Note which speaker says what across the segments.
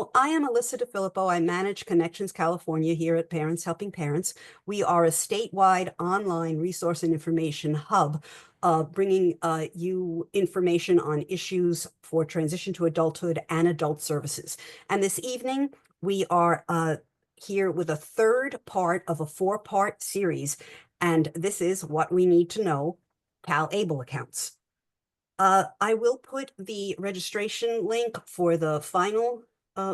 Speaker 1: So I am Alyssa DeFilippo. I manage Connections California here at Parents Helping Parents. We are a statewide online resource and information hub, bringing you information on issues for transition to adulthood and adult services. And this evening, we are here with a third part of a four-part series, and this is What We Need to Know, CalABLE accounts. I will put the registration link for the final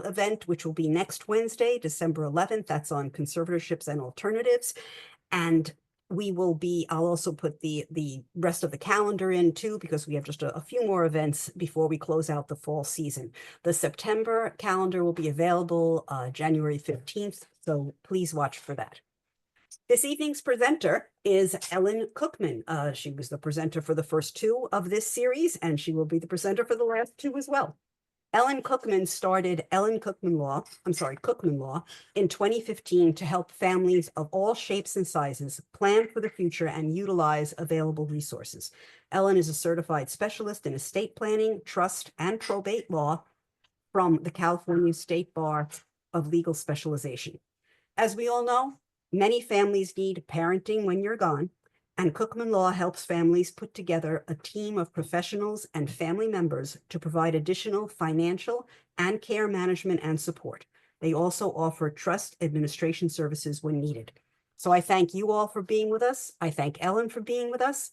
Speaker 1: event, which will be next Wednesday, December 11th. That's on conservatorships and alternatives. And I'll also put the rest of the calendar in too, because we have just a few more events before we close out the fall season. The September calendar will be available January 15th, so please watch for that. This evening's presenter is Ellen Cookman. She was the presenter for the first two of this series, and she will be the presenter for the last two as well. Ellen Cookman started Cookman Law in 2015 to help families of all shapes and sizes plan for the future and utilize available resources. Ellen is a certified specialist in estate planning, trust, and probate law from the California State Bar of Legal Specialization. As we all know, many families need parenting when you're gone, and Cookman Law helps families put together a team of professionals and family members to provide additional financial and care management and support. They also offer trust administration services when needed. So I thank you all for being with us. I thank Ellen for being with us,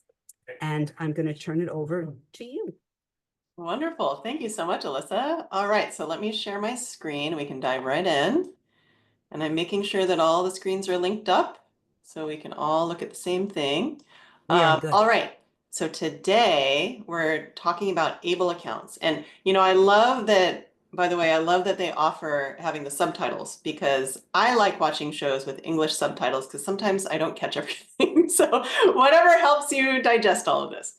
Speaker 1: and I'm going to turn it over to you.
Speaker 2: Wonderful. Thank you so much, Alyssa. All right, so let me share my screen. We can dive right in. And I'm making sure that all the screens are linked up so we can all look at the same thing.
Speaker 1: Good.
Speaker 2: All right, so today we're talking about ABLE accounts. And, I love that, by the way, I love that they offer having the subtitles, because I like watching shows with English subtitles because sometimes I don't catch everything. So whatever helps you digest all of this.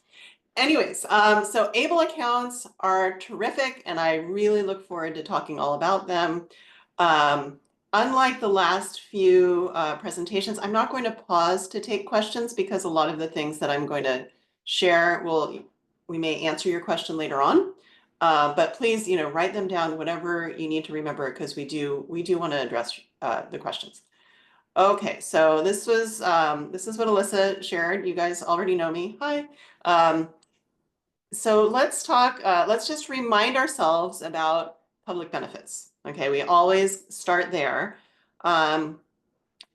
Speaker 2: Anyways, so ABLE accounts are terrific, and I really look forward to talking all about them. Unlike the last few presentations, I'm not going to pause to take questions, because a lot of the things that I'm going to share we may answer your question later on. But please, write them down, whatever you need to remember, because we do want to address the questions. Okay, so this is what Alyssa shared. You guys already know me. Hi. So let's talk. Let's just remind ourselves about public benefits. Okay, we always start there. And,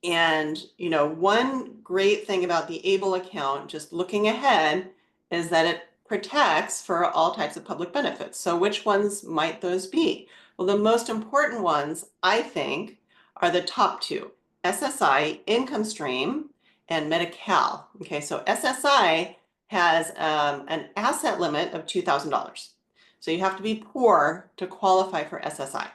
Speaker 2: one great thing about the ABLE account, just looking ahead, is that it protects for all types of public benefits. So which ones might those be? Well, the most important ones, I think, are the top two: SSI, income stream, and Medi-Cal. Okay, so SSI has an asset limit of $2,000. So you have to be poor to qualify for SSI.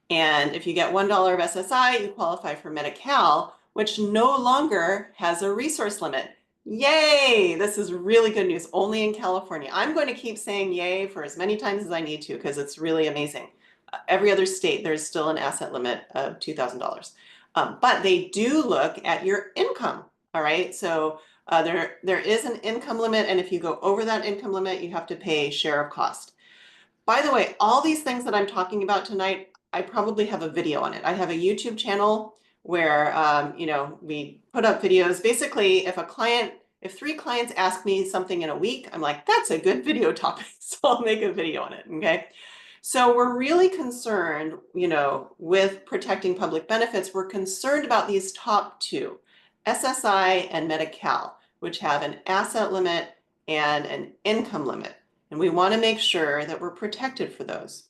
Speaker 2: And if you get $1 of SSI, you qualify for Medi-Cal, which no longer has a resource limit. Yay! This is really good news, only in California. I'm going to keep saying yay for as many times as I need to, because it's really amazing. Every other state, there's still an asset limit of $2,000. But they do look at your income, all right? So there is an income limit, and if you go over that income limit, you have to pay share of cost. By the way, all these things that I'm talking about tonight, I probably have a video on it. I have a YouTube channel where we put up videos. Basically, if 3 clients ask me something in a week, I'm like, that's a good video topic, so I'll make a video on it. Okay. So we're really concerned, with protecting public benefits. We're concerned about these top two, SSI and Medi-Cal, which have an asset limit and an income limit. And we want to make sure that we're protected for those.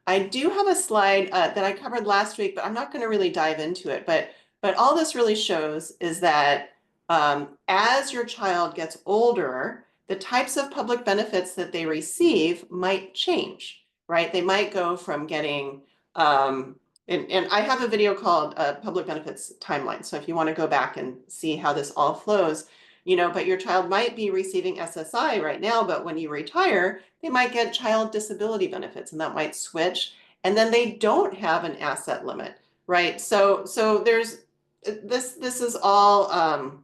Speaker 2: I do have a slide that I covered last week, but I'm not going to really dive into it. But all this really shows is that as your child gets older, the types of public benefits that they receive might change, right? They might go from getting, and I have a video called Public Benefits Timeline. So if you want to go back and see how this all flows, but your child might be receiving SSI right now, but when you retire, they might get child disability benefits, and that might switch. And then they don't have an asset limit, right? So there's this is all,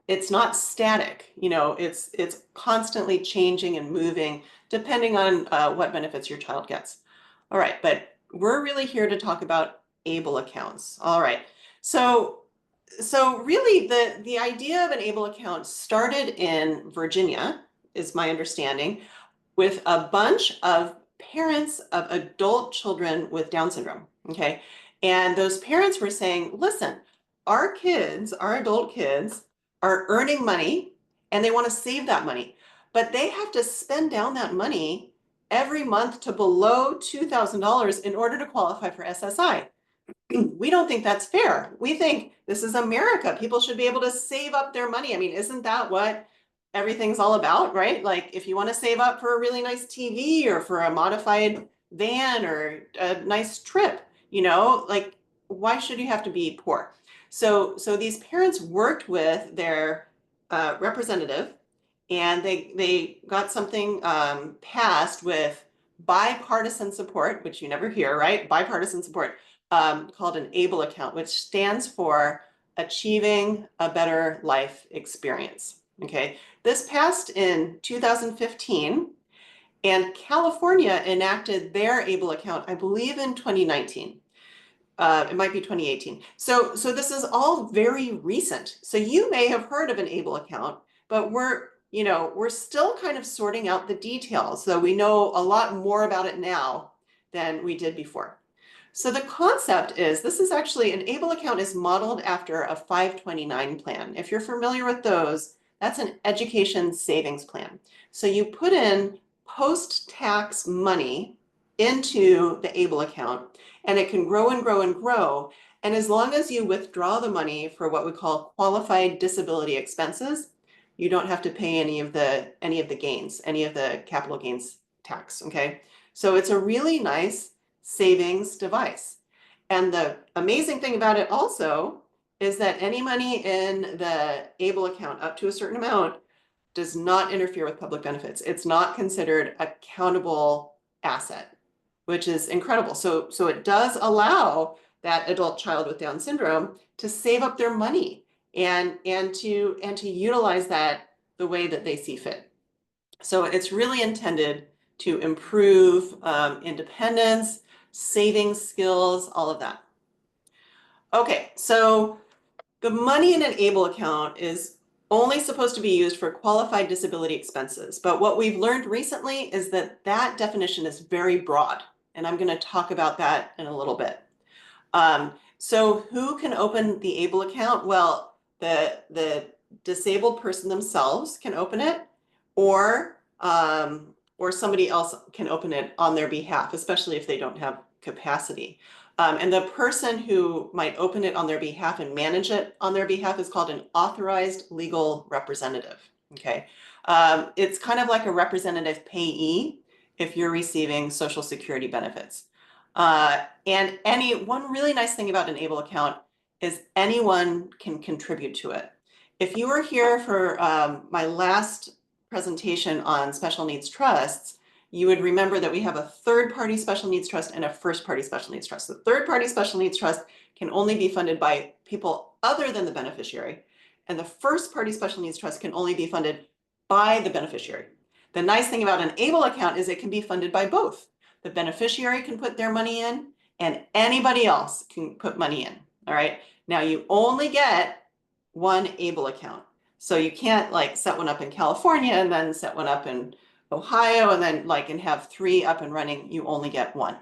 Speaker 2: it's not static, it's constantly changing and moving depending on what benefits your child gets. All right, but we're really here to talk about ABLE accounts. All right. So really the idea of an ABLE account started in Virginia, is my understanding, with a bunch of parents of adult children with Down syndrome, okay? And those parents were saying, listen, our kids, our adult kids, are earning money and they want to save that money, but they have to spend down that money every month to below $2,000 in order to qualify for SSI. We don't think that's fair. We think this is America. People should be able to save up their money. I mean, isn't that what everything's all about, right? Like if you want to save up for a really nice TV or for a modified van or a nice trip, you know, like why should you have to be poor? So these parents worked with their representative, and they got something passed with bipartisan support, which you never hear, right? Bipartisan support, called an ABLE account, which stands for Achieving a Better Life Experience. Okay, this passed in 2015, and California enacted their ABLE account, I believe, in 2019. It might be 2018. So this is all very recent. So you may have heard of an ABLE account, but we're still kind of sorting out the details. So we know a lot more about it now than we did before. So the concept is, this is actually, an ABLE account is modeled after a 529 plan. If you're familiar with those, that's an education savings plan. So you put in post-tax money into the ABLE account, and it can grow and grow and grow. And as long as you withdraw the money for what we call qualified disability expenses, you don't have to pay any of the gains, any of the capital gains tax, okay? So it's a really nice savings device. And the amazing thing about it also is that any money in the ABLE account up to a certain amount does not interfere with public benefits. It's not considered a countable asset, which is incredible. So it does allow that adult child with Down syndrome to save up their money and to utilize that the way that they see fit. So it's really intended to improve independence, saving skills, all of that. Okay, so the money in an ABLE account is only supposed to be used for qualified disability expenses. But what we've learned recently is that that definition is very broad. And I'm going to talk about that in a little bit. So who can open the ABLE account? Well, the disabled person themselves can open it, or somebody else can open it on their behalf, especially if they don't have capacity. And the person who might open it on their behalf and manage it on their behalf is called an authorized legal representative. Okay, it's kind of like a representative payee if you're receiving Social Security benefits. And one really nice thing about an ABLE account is anyone can contribute to it. If you were here for my last presentation on special needs trusts, you would remember that we have a third-party special needs trust and a first-party special needs trust. The third-party special needs trust can only be funded by people other than the beneficiary, and the first-party special needs trust can only be funded by the beneficiary. The nice thing about an ABLE account is it can be funded by both. The beneficiary can put their money in, and anybody else can put money in. All right. Now you only get one ABLE account. So you can't like set one up in California and then set one up in Ohio and then and have 3 up and running. You only get one.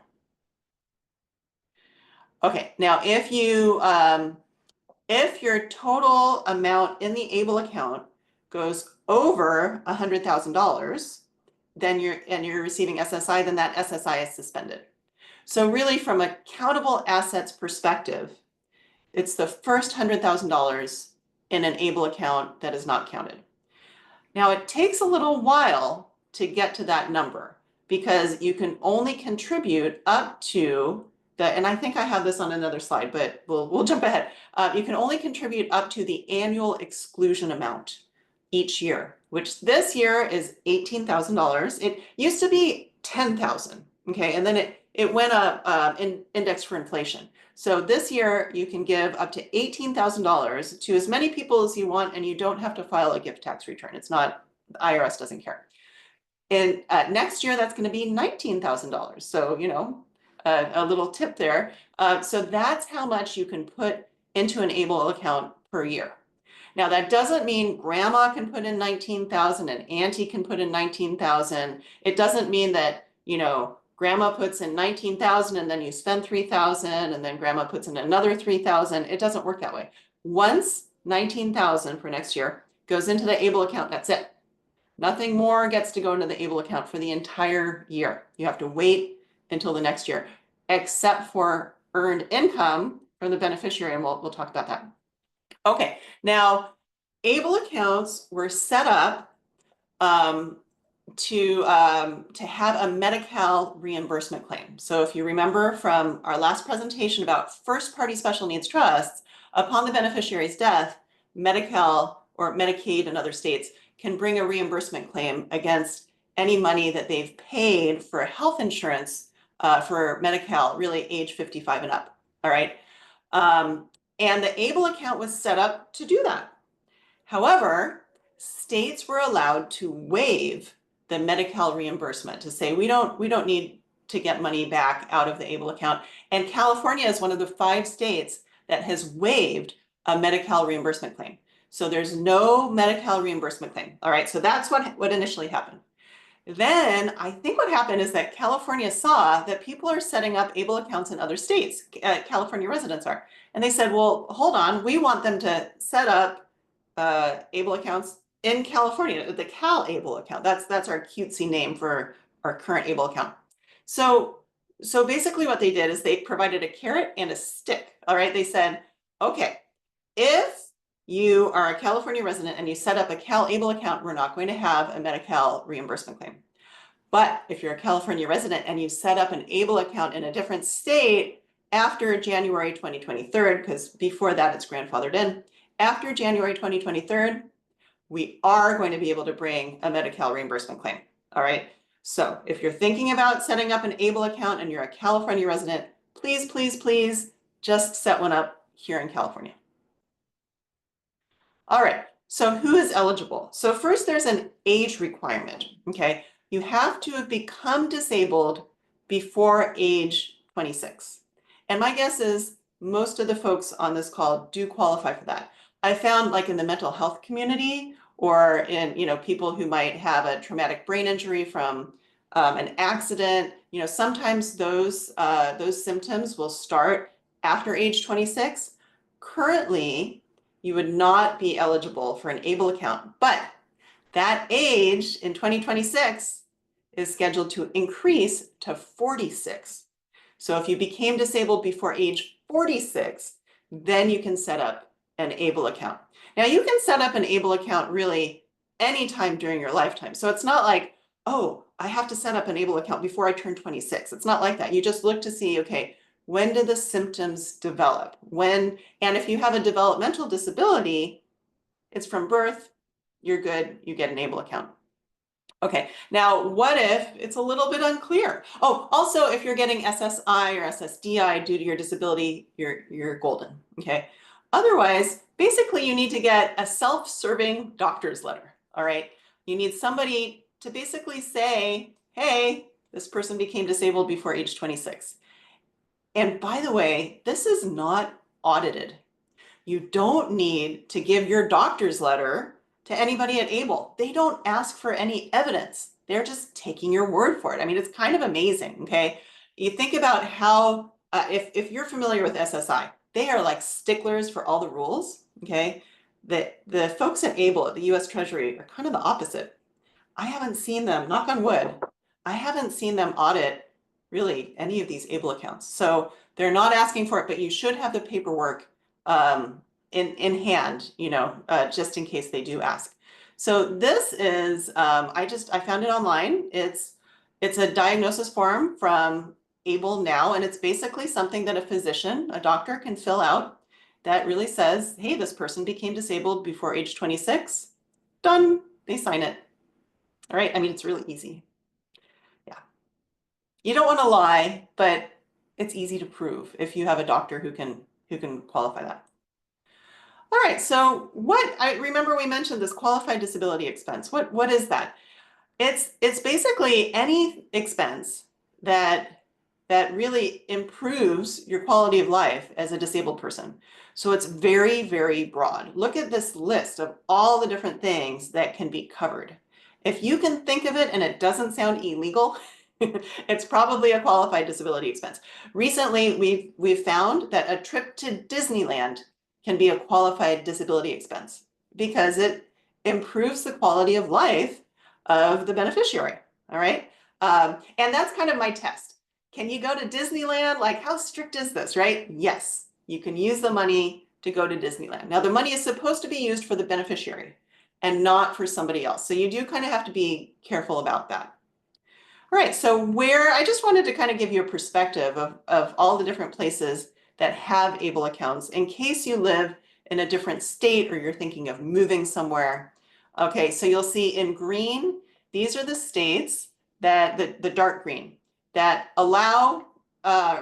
Speaker 2: Okay. Now if your total amount in the ABLE account goes over $100,000, then you're receiving SSI, then that SSI is suspended. So really, from a countable assets perspective, it's the first $100,000 in an ABLE account that is not counted. Now, it takes a little while to get to that number because you can only contribute up to and I think I have this on another slide, but we'll jump ahead. You can only contribute up to the annual exclusion amount each year, which this year is $18,000. It used to be $10,000, okay, and then it went up in index for inflation. So this year you can give up to $18,000 to as many people as you want, and you don't have to file a gift tax return. It's not, the IRS doesn't care. And next year that's going to be $19,000. So a little tip there. So that's how much you can put into an ABLE account per year. Now, that doesn't mean grandma can put in 19,000 and auntie can put in 19,000. It doesn't mean that, you know, grandma puts in 19,000 and then you spend 3,000 and then grandma puts in another 3,000. It doesn't work that way. Once 19,000 for next year goes into the ABLE account, that's it. Nothing more gets to go into the ABLE account for the entire year. You have to wait until the next year, except for earned income from the beneficiary, and we'll talk about that. Okay, now ABLE accounts were set up to have a Medi-Cal reimbursement claim. So if you remember from our last presentation about first-party special needs trusts, upon the beneficiary's death, Medi-Cal or Medicaid in other states can bring a reimbursement claim against any money that they've paid for health insurance for Medi-Cal, really age 55 and up. All right. And the ABLE account was set up to do that. However, states were allowed to waive the Medi-Cal reimbursement, to say we don't need to get money back out of the ABLE account. And California is one of the 5 states that has waived a Medi-Cal reimbursement claim. So there's no Medi-Cal reimbursement claim. All right, so that's what initially happened. Then I think what happened is that California saw that people are setting up ABLE accounts in other states, California residents are. And they said, well, hold on, we want them to set up ABLE accounts in California, the CalABLE account. That's our cutesy name for our current ABLE account. So basically what they did is they provided a carrot and a stick. All right, they said, okay, if you are a California resident and you set up a CalABLE account, we're not going to have a Medi-Cal reimbursement claim. But if you're a California resident and you set up an ABLE account in a different state after January 2023, because before that it's grandfathered in, after January 2023, we are going to be able to bring a Medi-Cal reimbursement claim. All right. So if you're thinking about setting up an ABLE account and you're a California resident, please, please, please just set one up here in California. All right, so who is eligible? So first there's an age requirement, okay? You have to have become disabled before age 26. And my guess is most of the folks on this call do qualify for that. I found, like, in the mental health community, or in, you know, people who might have a traumatic brain injury from an accident, you know, sometimes those symptoms will start after age 26. Currently, you would not be eligible for an ABLE account, but that age in 2026 is scheduled to increase to 46. So if you became disabled before age 46, then you can set up an ABLE account. Now, you can set up an ABLE account really anytime during your lifetime. So it's not like, oh, I have to set up an ABLE account before I turn 26. It's not like that. You just look to see, okay, when do the symptoms develop? When, and if you have a developmental disability, it's from birth, you're good, you get an ABLE account. Okay, now what if it's a little bit unclear? Oh, also, if you're getting SSI or SSDI due to your disability, you're golden, okay? Otherwise, basically you need to get a self-serving doctor's letter, all right? You need somebody to basically say, hey, this person became disabled before age 26. And by the way, this is not audited. You don't need to give your doctor's letter to anybody at ABLE. They don't ask for any evidence. They're just taking your word for it. I mean, it's kind of amazing, okay? You think about how, if you're familiar with SSI, they are like sticklers for all the rules, okay? The folks at ABLE at the US Treasury are kind of the opposite. I haven't seen them, knock on wood, I haven't seen them audit really any of these ABLE accounts. So they're not asking for it, but you should have the paperwork in hand, you know, just in case they do ask. So this is, I found it online. It's a diagnosis form from ABLE Now, and it's basically something that a physician, a doctor, can fill out that really says, hey, this person became disabled before age 26. Done. They sign it. All right. I mean, it's really easy. Yeah. You don't want to lie, but it's easy to prove if you have a doctor who can qualify that. All right, so I remember we mentioned this qualified disability expense. What is that? It's basically any expense that that really improves your quality of life as a disabled person. So it's very, very broad. Look at this list of all the different things that can be covered. If you can think of it and it doesn't sound illegal, it's probably a qualified disability expense. Recently, we've found that a trip to Disneyland can be a qualified disability expense because it improves the quality of life of the beneficiary. All right. And that's kind of my test. Can you go to Disneyland? Like, how strict is this, right? Yes, you can use the money to go to Disneyland. Now, the money is supposed to be used for the beneficiary and not for somebody else. So you do kind of have to be careful about that. All right, so I just wanted to kind of give you a perspective of all the different places that have ABLE accounts in case you live in a different state or you're thinking of moving somewhere. Okay, so you'll see in green, these are the states that, the dark green, that allow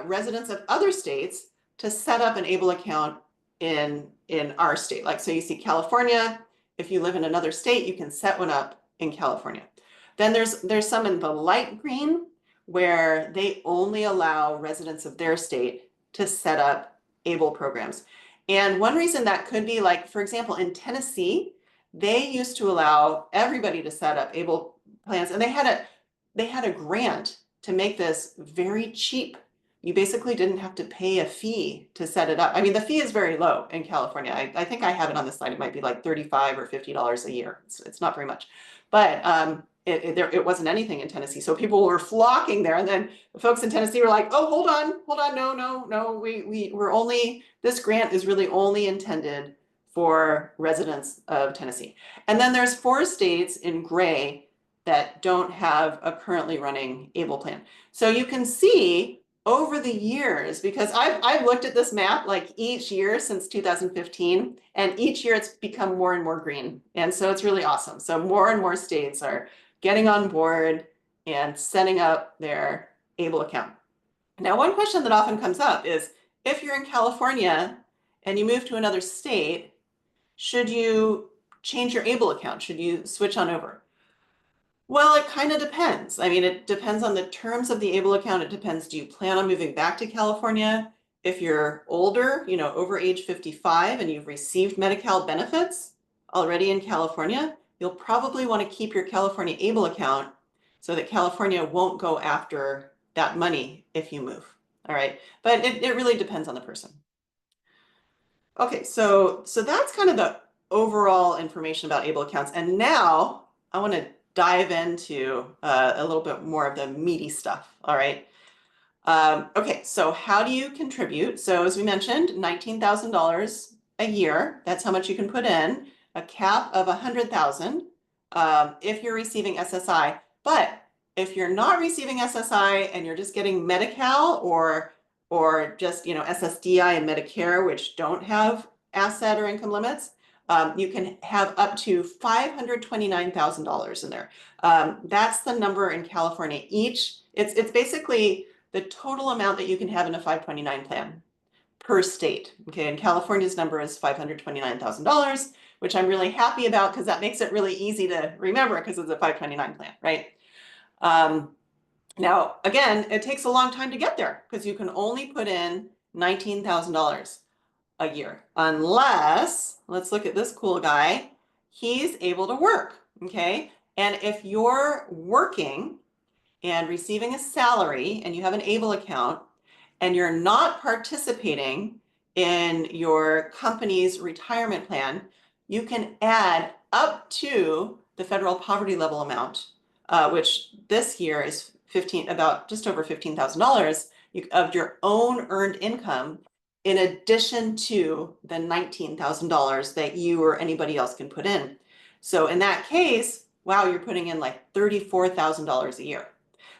Speaker 2: residents of other states to set up an ABLE account in our state. Like, so you see California, if you live in another state, you can set one up in California. Then there's some in the light green where they only allow residents of their state to set up ABLE programs. And one reason that could be, like, for example, in Tennessee, they used to allow everybody to set up ABLE plans, and they had a grant to make this very cheap. You basically didn't have to pay a fee to set it up. I mean, the fee is very low in California. I think I have it on the slide. It might be like $35 or $50 a year. It's not very much, but it wasn't anything in Tennessee. So people were flocking there. And then the folks in Tennessee were like, oh, hold on, no, we're only, this grant is really only intended for residents of Tennessee. And then there's 4 states in gray that don't have a currently running ABLE plan. So you can see over the years, because I've looked at this map like each year since 2015, and each year it's become more and more green. And so it's really awesome. So more and more states are getting on board and setting up their ABLE account. Now, one question that often comes up is, if you're in California and you move to another state, should you change your ABLE account? Should you switch on over? Well, it kind of depends. I mean, it depends on the terms of the ABLE account. It depends, do you plan on moving back to California? If you're older, over age 55 and you've received Medi-Cal benefits already in California, you'll probably want to keep your California ABLE account so that California won't go after that money if you move. All right, but it really depends on the person. Okay, so that's kind of the overall information about ABLE accounts. And now I want to dive into a little bit more of the meaty stuff. All right. Okay, so how do you contribute? So as we mentioned, $19,000 a year. That's how much you can put in. A cap of $100,000 if you're receiving SSI. But if you're not receiving SSI and you're just getting Medi-Cal or just SSDI and Medicare, which don't have asset or income limits, you can have up to $529,000 in there. That's the number in California. It's basically the total amount that you can have in a 529 plan per state. Okay, and California's number is $529,000, which I'm really happy about because that makes it really easy to remember because it's a 529 plan, right? Now, again, it takes a long time to get there because you can only put in $19,000 a year, unless, let's look at this cool guy, he's able to work, okay? And if you're working and receiving a salary and you have an ABLE account and you're not participating in your company's retirement plan, you can add up to the federal poverty level amount, which this year is just over $15,000 of your own earned income, in addition to the $19,000 that you or anybody else can put in. So in that case, wow, you're putting in like $34,000 a year.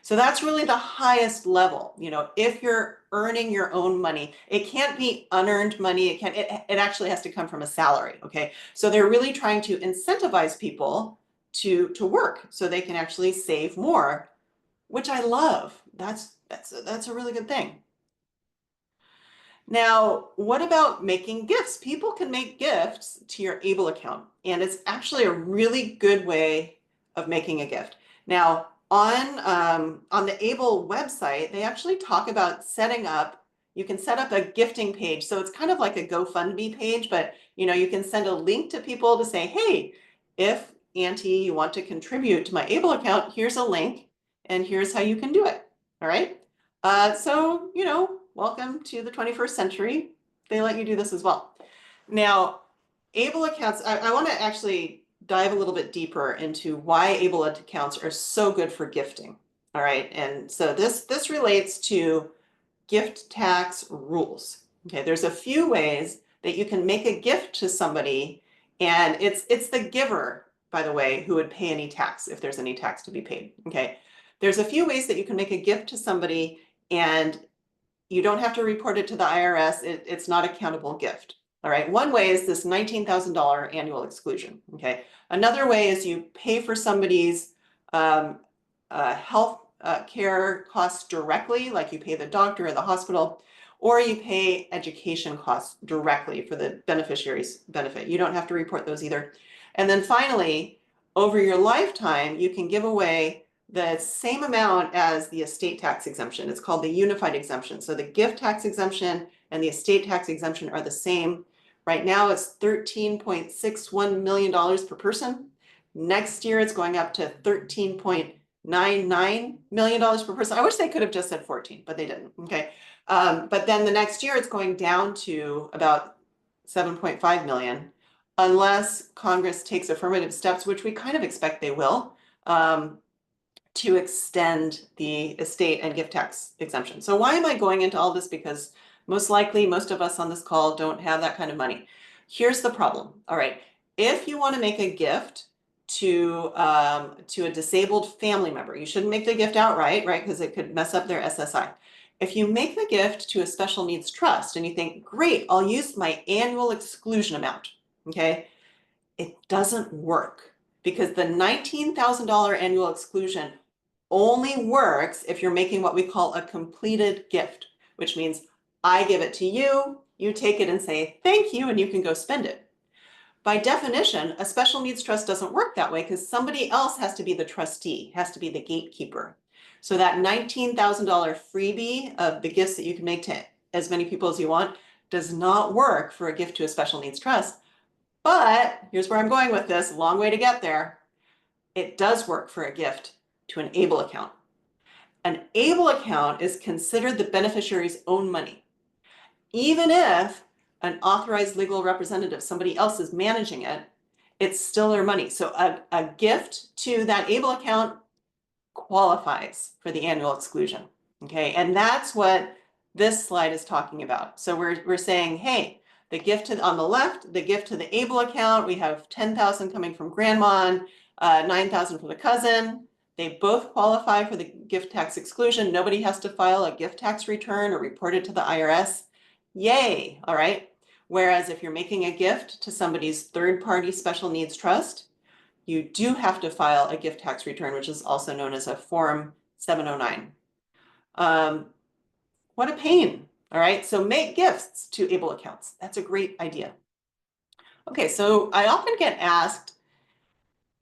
Speaker 2: So that's really the highest level. If you're earning your own money, it can't be unearned money. It actually has to come from a salary. Okay. So they're really trying to incentivize people to work so they can actually save more, which I love. That's a really good thing. Now, what about making gifts? People can make gifts to your ABLE account, and it's actually a really good way of making a gift. Now, On the ABLE website, they actually talk about setting up, you can set up a gifting page. So it's kind of like a GoFundMe page, but you can send a link to people to say, hey, if Auntie, you want to contribute to my ABLE account, here's a link and here's how you can do it. All right. So, welcome to the 21st century. They let you do this as well. Now, ABLE accounts, I want to actually dive a little bit deeper into why ABLE accounts are so good for gifting. All right. And so this relates to gift tax rules. Okay, there's a few ways that you can make a gift to somebody, and it's the giver, by the way, who would pay any tax if there's any tax to be paid. Okay, there's a few ways that you can make a gift to somebody and you don't have to report it to the IRS. It's not a countable gift. All right. One way is this $19,000 annual exclusion. Okay. Another way is you pay for somebody's health care costs directly, like you pay the doctor or the hospital, or you pay education costs directly for the beneficiary's benefit. You don't have to report those either. And then finally, over your lifetime, you can give away the same amount as the estate tax exemption. It's called the unified exemption. So the gift tax exemption and the estate tax exemption are the same. Right now it's $13.61 million per person. Next year it's going up to $13.99 million per person. I wish they could have just said 14, but they didn't. Okay. But then the next year it's going down to about 7.5 million, unless Congress takes affirmative steps, which we kind of expect they will, to extend the estate and gift tax exemption. So why am I going into all this? Because most likely most of us on this call don't have that kind of money. Here's the problem. All right. If you want to make a gift to a disabled family member, you shouldn't make the gift outright, right? Because it could mess up their SSI. If you make the gift to a special needs trust and you think, great, I'll use my annual exclusion amount. Okay. It doesn't work because the $19,000 annual exclusion only works if you're making what we call a completed gift, which means I give it to you, you take it and say thank you, and you can go spend it. By definition, a special needs trust doesn't work that way because somebody else has to be the trustee, has to be the gatekeeper. So that $19,000 freebie of the gifts that you can make to as many people as you want does not work for a gift to a special needs trust. But here's where I'm going with this, long way to get there. It does work for a gift to an ABLE account. An ABLE account is considered the beneficiary's own money. Even if an authorized legal representative, somebody else is managing it, it's still their money. So a gift to that ABLE account qualifies for the annual exclusion. Okay, and that's what this slide is talking about. So we're saying, hey, the gift on the left, the gift to the ABLE account, we have 10,000 coming from grandma, 9,000 from the cousin. They both qualify for the gift tax exclusion. Nobody has to file a gift tax return or report it to the IRS. Yay, all right. Whereas if you're making a gift to somebody's third-party special needs trust, you do have to file a gift tax return, which is also known as a Form 709. What a pain, all right? So make gifts to ABLE accounts. That's a great idea. Okay, so I often get asked,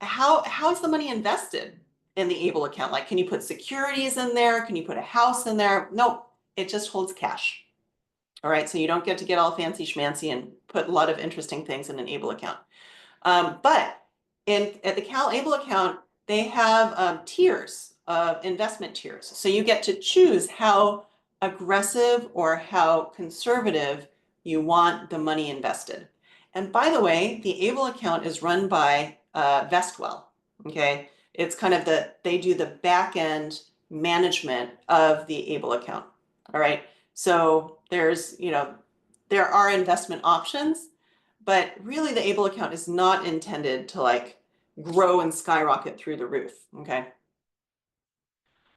Speaker 2: how is the money invested in the ABLE account? Like, can you put securities in there? Can you put a house in there? Nope, it just holds cash. All right, so you don't get to get all fancy schmancy and put a lot of interesting things in an ABLE account. But at the CalABLE account, they have tiers of investment tiers. So you get to choose how aggressive or how conservative you want the money invested. And by the way, the ABLE account is run by Vestwell. Okay, it's kind of they do the back end management of the ABLE account. All right, so there are investment options, but really the ABLE account is not intended to like grow and skyrocket through the roof. Okay.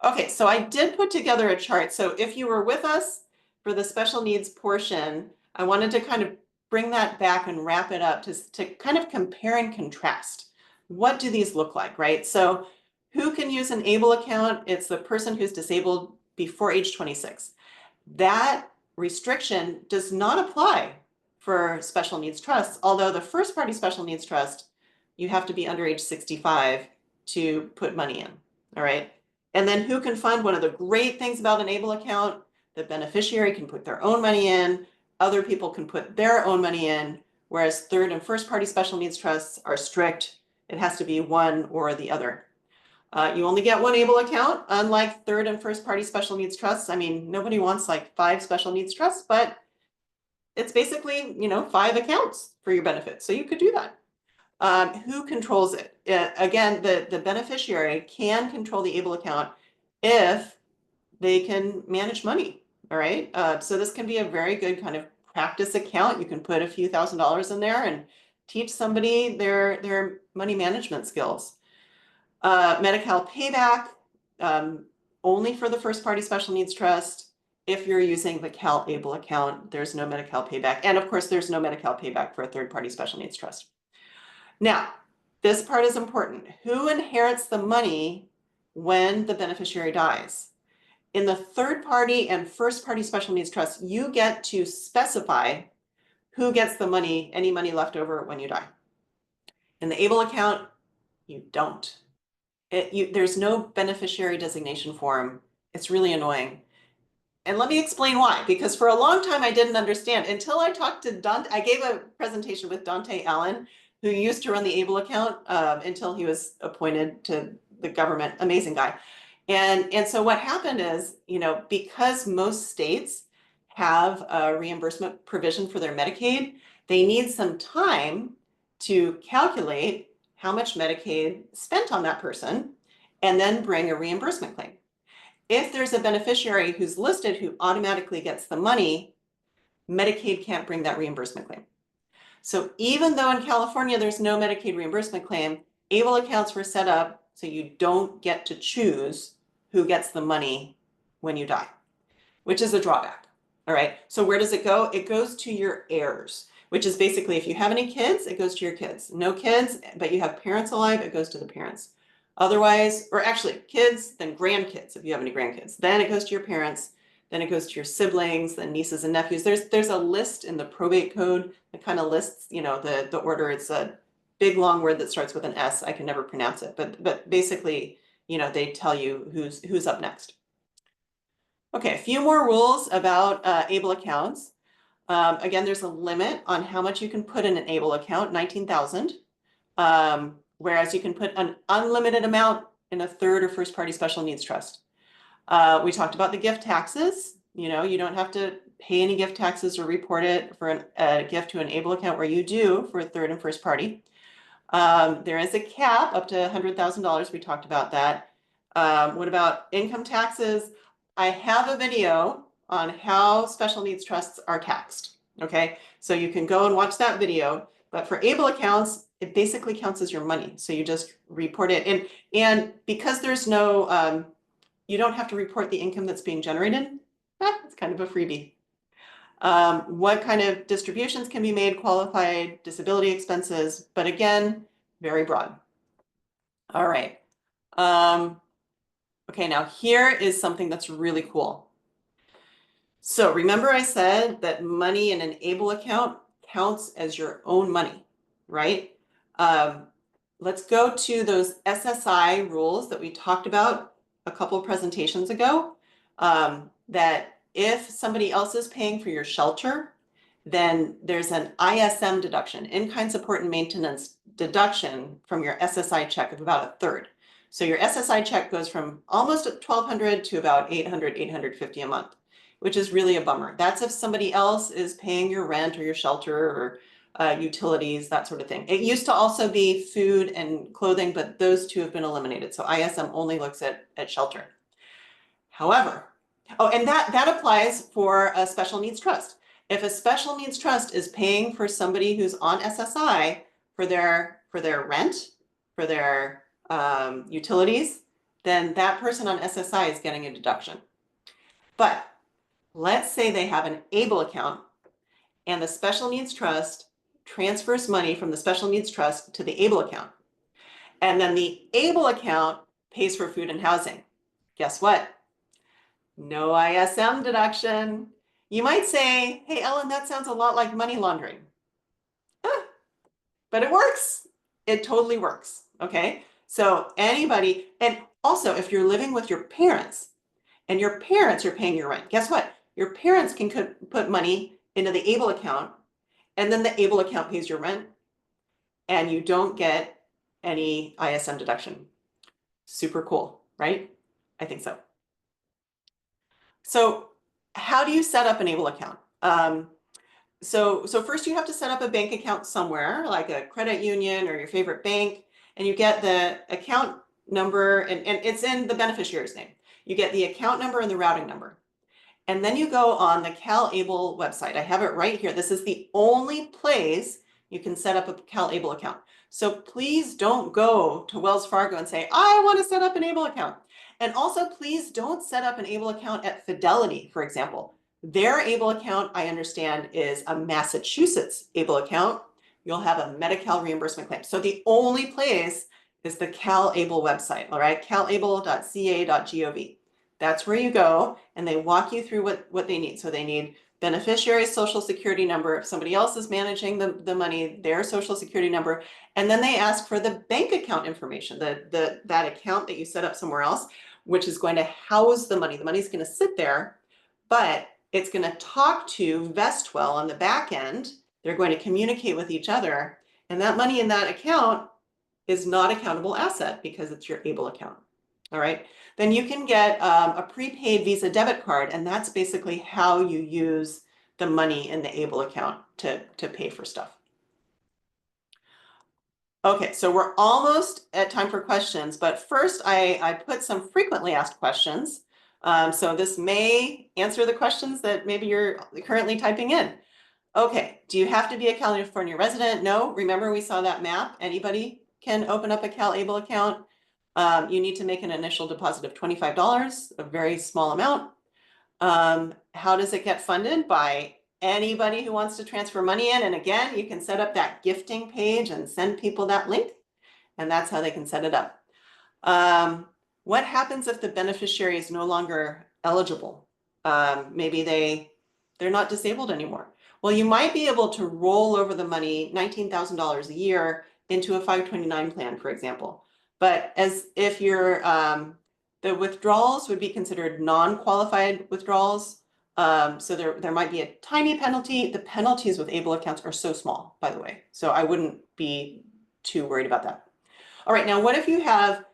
Speaker 2: Okay, so I did put together a chart. So if you were with us for the special needs portion, I wanted to kind of bring that back and wrap it up to kind of compare and contrast. What do these look like, right? So who can use an ABLE account? It's the person who's disabled before age 26. That restriction does not apply for special needs trusts, although the first party special needs trust, you have to be under age 65 to put money in, all right? And then who can fund? One of the great things about an ABLE account, the beneficiary can put their own money in, other people can put their own money in, whereas third and first party special needs trusts are strict. It has to be one or the other. You only get one ABLE account, unlike third and first party special needs trusts. I mean, nobody wants like 5 special needs trusts, but it's basically, 5 accounts for your benefit. So you could do that. Who controls it? Again, the beneficiary can control the ABLE account if they can manage money. All right. So this can be a very good kind of practice account. You can put a few $1,000s in there and teach somebody their money management skills. Medi-Cal payback, only for the first party special needs trust. If you're using the CalABLE account, there's no Medi-Cal payback. And of course, there's no Medi-Cal payback for a third party special needs trust. Now, this part is important. Who inherits the money when the beneficiary dies? In the third party and first party special needs trust, you get to specify who gets the money, any money left over when you die. In the ABLE account, you don't. There's no beneficiary designation form. It's really annoying. And let me explain why, because for a long time I didn't understand until I talked to Dante. I gave a presentation with Dante Allen, who used to run the ABLE account until he was appointed to the government. Amazing guy. And so what happened is, because most states have a reimbursement provision for their Medicaid, they need some time to calculate how much Medicaid spent on that person and then bring a reimbursement claim. If there's a beneficiary who's listed who automatically gets the money, Medicaid can't bring that reimbursement claim. So even though in California there's no Medicaid reimbursement claim, ABLE accounts were set up so you don't get to choose who gets the money when you die, which is a drawback. All right, so where does it go? It goes to your heirs, which is basically if you have any kids, it goes to your kids. No kids, but you have parents alive, it goes to the parents. Otherwise, or actually kids, then grandkids, if you have any grandkids. Then it goes to your parents, then it goes to your siblings, then nieces and nephews. There's a list in the probate code that kind of lists, the order. It's a big long word that starts with an S. I can never pronounce it, but basically, they tell you who's up next. Okay, a few more rules about ABLE accounts. Again, there's a limit on how much you can put in an ABLE account, 19,000. Whereas you can put an unlimited amount in a third or first party special needs trust. We talked about the gift taxes. You don't have to pay any gift taxes or report it for a gift to an ABLE account where you do for a third and first party. There is a cap up to $100,000. We talked about that. What about income taxes? I have a video on how special needs trusts are taxed. Okay, so you can go and watch that video. But for ABLE accounts, it basically counts as your money. So you just report it. And because there's no, you don't have to report the income that's being generated. It's kind of a freebie. What kind of distributions can be made? Qualified disability expenses, but again, very broad. All right. Okay, now here is something that's really cool. So remember I said that money in an ABLE account counts as your own money, right? Let's go to those SSI rules that we talked about a couple of presentations ago, that if somebody else is paying for your shelter, then there's an ISM deduction, in-kind support and maintenance deduction from your SSI check of about a third. So your SSI check goes from almost $1,200 to about $800, $850 a month, which is really a bummer. That's if somebody else is paying your rent or your shelter or utilities, that sort of thing. It used to also be food and clothing, but those two have been eliminated. So ISM only looks at shelter. However, and that applies for a special needs trust. If a special needs trust is paying for somebody who's on SSI for their rent, for their utilities, then that person on SSI is getting a deduction. But let's say they have an ABLE account and the special needs trust transfers money from the special needs trust to the ABLE account. And then the ABLE account pays for food and housing. Guess what? No ISM deduction. You might say, hey, Ellen, that sounds a lot like money laundering. But it works. It totally works. Okay. So anybody, and Also, if you're living with your parents and your parents are paying your rent, guess what? Your parents can put money into the ABLE account, and then the ABLE account pays your rent, and you don't get any ISM deduction. Super cool, right? I think so. So how do you set up an ABLE account? So first you have to set up a bank account somewhere, like a credit union or your favorite bank, and you get the account number, and it's in the beneficiary's name. You get the account number and the routing number. And then you go on the CalABLE website. I have it right here. This is the only place you can set up a CalABLE account. So please don't go to Wells Fargo and say, I want to set up an ABLE account. And also, please don't set up an ABLE account at Fidelity, for example. Their ABLE account, I understand, is a Massachusetts ABLE account. You'll have a Medi-Cal reimbursement claim. So the only place is the CalABLE website, all right? calable.ca.gov. That's where you go, and they walk you through what they need. So they need beneficiary social security number. If somebody else is managing the money, their social security number. And then they ask for the bank account information, that account that you set up somewhere else, which is going to house the money. The money's going to sit there, but it's going to talk to Vestwell on the back end. They're going to communicate with each other. And that money in that account is not a countable asset because it's your ABLE account. All right. Then you can get a prepaid Visa debit card, and that's basically how you use the money in the ABLE account to pay for stuff. Okay, so we're almost at time for questions, but first I put some frequently asked questions. So this may answer the questions that maybe you're currently typing in. Okay, do you have to be a California resident? No, remember we saw that map. Anybody can open up a CalABLE account. You need to make an initial deposit of $25, a very small amount. How does it get funded? By anybody who wants to transfer money in. And again, you can set up that gifting page and send people that link, and that's how they can set it up. What happens if the beneficiary is no longer eligible? Maybe they're not disabled anymore. Well, you might be able to roll over the money, $19,000 a year, into a 529 plan, for example. But as if you're, the withdrawals would be considered non-qualified withdrawals. So there might be a tiny penalty. The penalties with ABLE accounts are so small, by the way. So I wouldn't be too worried about that. All right, now what if you have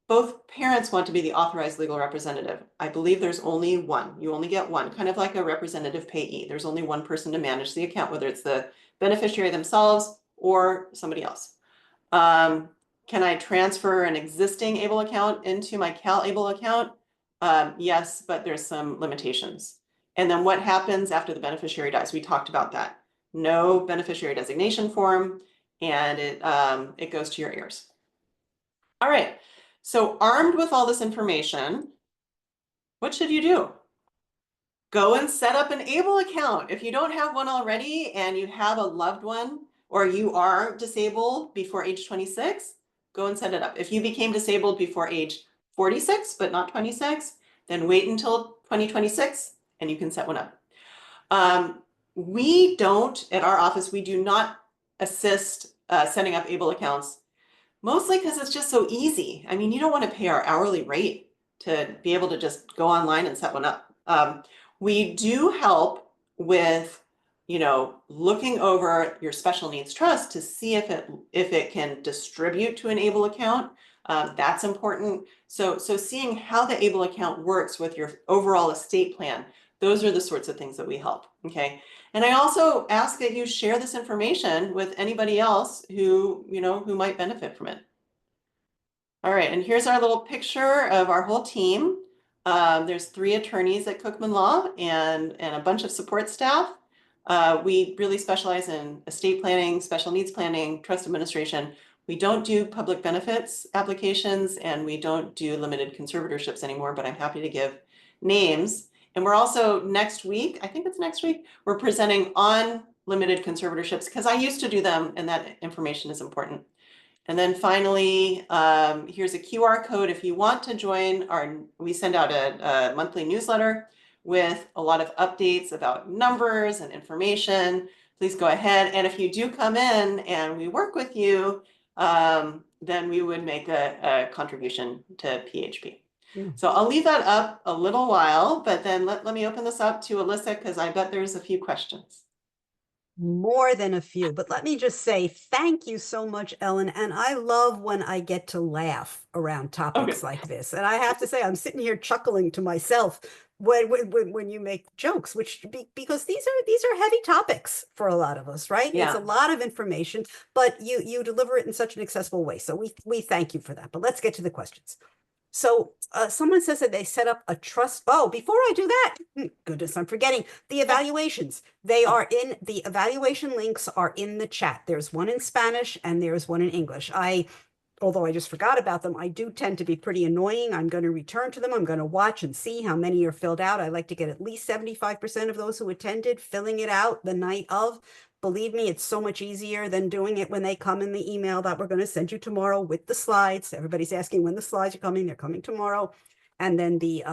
Speaker 2: both parents want to be the authorized legal representative? I believe there's only one. You only get one, kind of like a representative payee. There's only one person to manage the account, whether it's the beneficiary themselves or somebody else. Can I transfer an existing ABLE account into my CalABLE account? Yes, but there's some limitations. And then what happens after the beneficiary dies? We talked about that. No beneficiary designation form, and it goes to your heirs. All right, so armed with all this information, what should you do? Go and set up an ABLE account. If you don't have one already and you have a loved one, or you are disabled before age 26, go and set it up. If you became disabled before age 46, but not 26, then wait until 2026 and you can set one up. We don't, at our office, we do not assist setting up ABLE accounts, mostly because it's just so easy. I mean, you don't want to pay our hourly rate to be able to just go online and set one up. We do help with, looking over your special needs trust to see if it can distribute to an ABLE account. That's important. So seeing how the ABLE account works with your overall estate plan, those are the sorts of things that we help. Okay. And I also ask that you share this information with anybody else who might benefit from it. All right, and here's our little picture of our whole team. There's 3 attorneys at Cookman Law and a bunch of support staff. We really specialize in estate planning, special needs planning, trust administration. We don't do public benefits applications, and we don't do limited conservatorships anymore, but I'm happy to give names. And we're also next week, I think it's next week, we're presenting on limited conservatorships because I used to do them, and that information is important. And then finally, here's a QR code. If you want to join we send out a monthly newsletter with a lot of updates about numbers and information. Please go ahead. And if you do come in and we work with you, then we would make a contribution to PHP.
Speaker 1: Yeah.
Speaker 2: So I'll leave that up a little while, but then let me open this up to Alyssa because I bet there's a few questions.
Speaker 1: More than a few, but let me just say thank you so much, Ellen. And I love when I get to laugh around topics
Speaker 2: Okay.
Speaker 1: like this. And I have to say, I'm sitting here chuckling to myself when you make jokes, because these are heavy topics for a lot of us, right? It's a
Speaker 2: Yeah.
Speaker 1: lot of information, but you deliver it in such an accessible way. So we thank you for that. But let's get to the questions. So someone says that they set up a trust. Oh, before I do that, goodness, I'm forgetting the evaluations. They
Speaker 2: Oh,
Speaker 1: are in the evaluation links are in the chat. There's one in Spanish and there's one in English. Although I just forgot about them, I do tend to be pretty annoying. I'm going to return to them. I'm going to watch and see how many are filled out. I like to get at least 75% of those who attended filling it out the night of. Believe me, it's so much easier than doing it when they come in the email that we're going to send you tomorrow with the slides. Everybody's asking when the slides are coming. They're coming tomorrow. And then the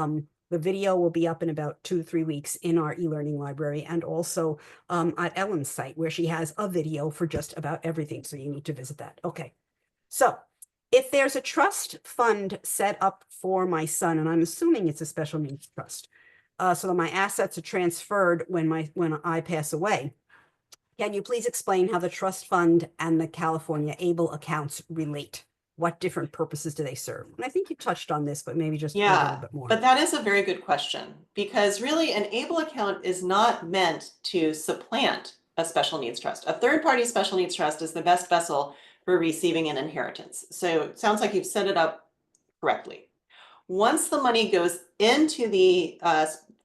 Speaker 1: video will be up in about 2 to 3 weeks in our e-learning library and also at Ellen's site where she has a video for just about everything. So you need to visit that. Okay. So if there's a trust fund set up for my son, and I'm assuming it's a special needs trust, so that my assets are transferred when I pass away, can you please explain how the trust fund and the California ABLE accounts relate? What different purposes do they serve? And I think you touched on this, but maybe just a little
Speaker 2: yeah,
Speaker 1: bit more.
Speaker 2: but that is a very good question because really an ABLE account is not meant to supplant a special needs trust. A third-party special needs trust is the best vessel for receiving an inheritance. So it sounds like you've set it up correctly. Once the money goes into the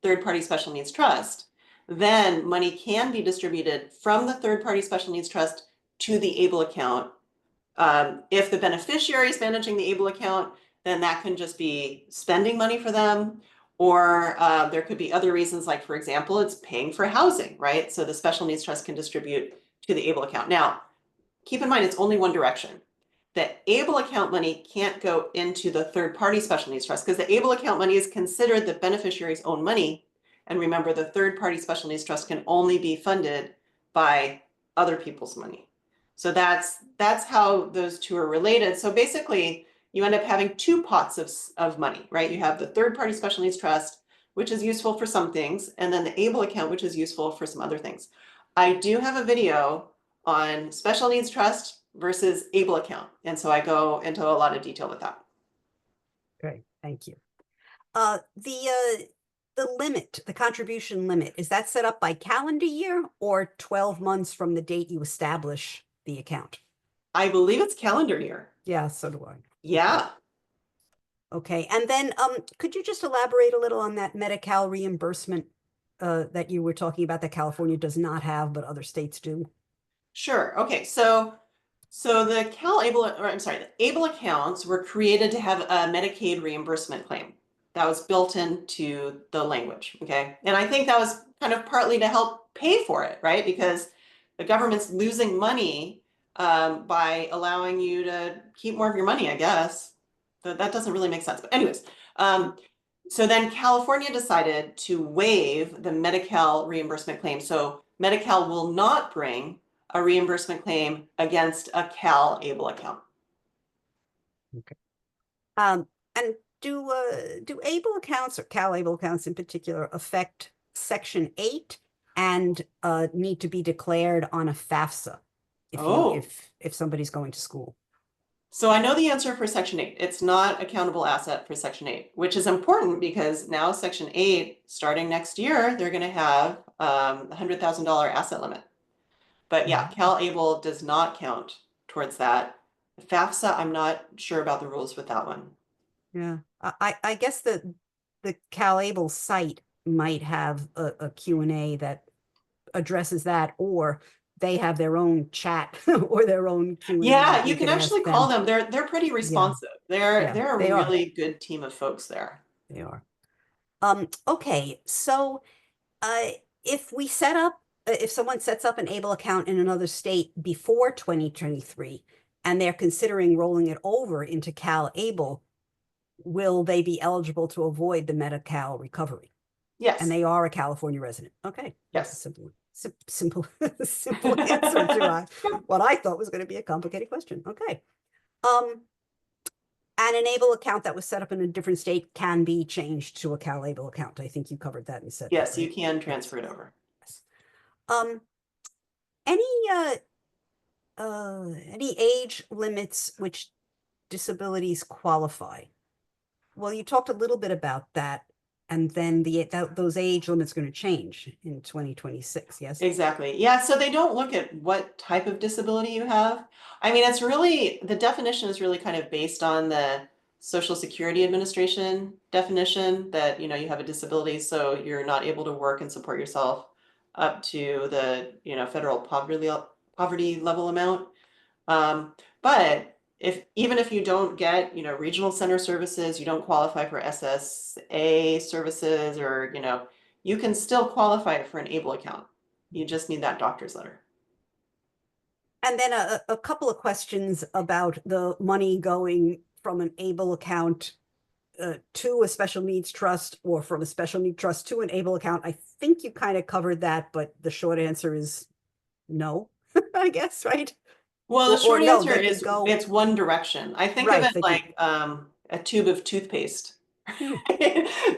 Speaker 2: third-party special needs trust, then money can be distributed from the third-party special needs trust to the ABLE account. If the beneficiary is managing the ABLE account, then that can just be spending money for them. Or there could be other reasons, like, for example, it's paying for housing, right? So the special needs trust can distribute to the ABLE account. Now, keep in mind, it's only one direction. The ABLE account money can't go into the third-party special needs trust because the ABLE account money is considered the beneficiary's own money. And remember, the third-party special needs trust can only be funded by other people's money. So that's how those two are related. So basically, you end up having two pots of money, right? You have the third-party special needs trust, which is useful for some things, and then the ABLE account, which is useful for some other things. I do have a video on special needs trust versus ABLE account. And so I go into a lot of detail with that.
Speaker 1: Great, thank you. The limit, the contribution limit, is that set up by calendar year or 12 months from the date you establish the account?
Speaker 2: I believe it's calendar year.
Speaker 1: Yeah, so do I.
Speaker 2: Yeah.
Speaker 1: Okay, and then could you just elaborate a little on that Medi-Cal reimbursement that you were talking about that California does not have, but other states do?
Speaker 2: Sure. Okay. So the CalABLE, or I'm sorry, the ABLE accounts were created to have a Medicaid reimbursement claim that was built into the language. Okay. And I think that was kind of partly to help pay for it, right? Because the government's losing money by allowing you to keep more of your money, I guess. That doesn't really make sense. But anyways, so then California decided to waive the Medi-Cal reimbursement claim. So Medi-Cal will not bring a reimbursement claim against a CalABLE account.
Speaker 1: Okay. And do ABLE accounts or CalABLE accounts in particular affect Section 8 and need to be declared on a FAFSA if somebody's going to school?
Speaker 2: So I know the answer for Section 8. It's not a countable asset for Section 8, which is important because now Section 8, starting next year, they're going to have a $100,000 asset limit. But yeah, CalABLE does not count towards that. FAFSA, I'm not sure about the rules with that one.
Speaker 1: Yeah, I guess the CalABLE site might have a Q&A that addresses that, or they have their own chat or their own Q&A.
Speaker 2: Yeah, you can actually call them. They're pretty responsive.
Speaker 1: Yeah,
Speaker 2: They're a
Speaker 1: they are.
Speaker 2: really good team of folks there.
Speaker 1: They are. Okay, so if we set up, if someone sets up an ABLE account in another state before 2023 and they're considering rolling it over into CalABLE, will they be eligible to avoid the Medi-Cal recovery?
Speaker 2: Yes.
Speaker 1: And they are a California resident. Okay.
Speaker 2: Yes.
Speaker 1: Simple answer to what I thought was going to be a complicated question. Okay. An Enable account that was set up in a different state can be changed to a CalABLE account. I think you covered that and said
Speaker 2: Yes,
Speaker 1: that,
Speaker 2: you
Speaker 1: right?
Speaker 2: can transfer it over.
Speaker 1: Yes. Any age limits which disabilities qualify? Well, you talked a little bit about that, and then those age limits are going to change in 2026, yes?
Speaker 2: Exactly. Yeah, so they don't look at what type of disability you have. I mean, it's really, the definition is really kind of based on the Social Security Administration definition that, you know, you have a disability, so you're not able to work and support yourself up to the, you know, federal poverty level amount. But even if you don't get, you know, regional center services, you don't qualify for SSA services, or, you know, you can still qualify for an ABLE account. You just need that doctor's letter.
Speaker 1: And then a couple of questions about the money going from an ABLE account to a special needs trust, or from a special need trust to an ABLE account. I think you kind of covered that, but the short answer is no, I guess, right?
Speaker 2: Well, the
Speaker 1: Or
Speaker 2: short
Speaker 1: no,
Speaker 2: answer
Speaker 1: they could
Speaker 2: is
Speaker 1: go,
Speaker 2: it's one direction. I think of
Speaker 1: right,
Speaker 2: it
Speaker 1: they could.
Speaker 2: like a tube of toothpaste.
Speaker 1: Hmm.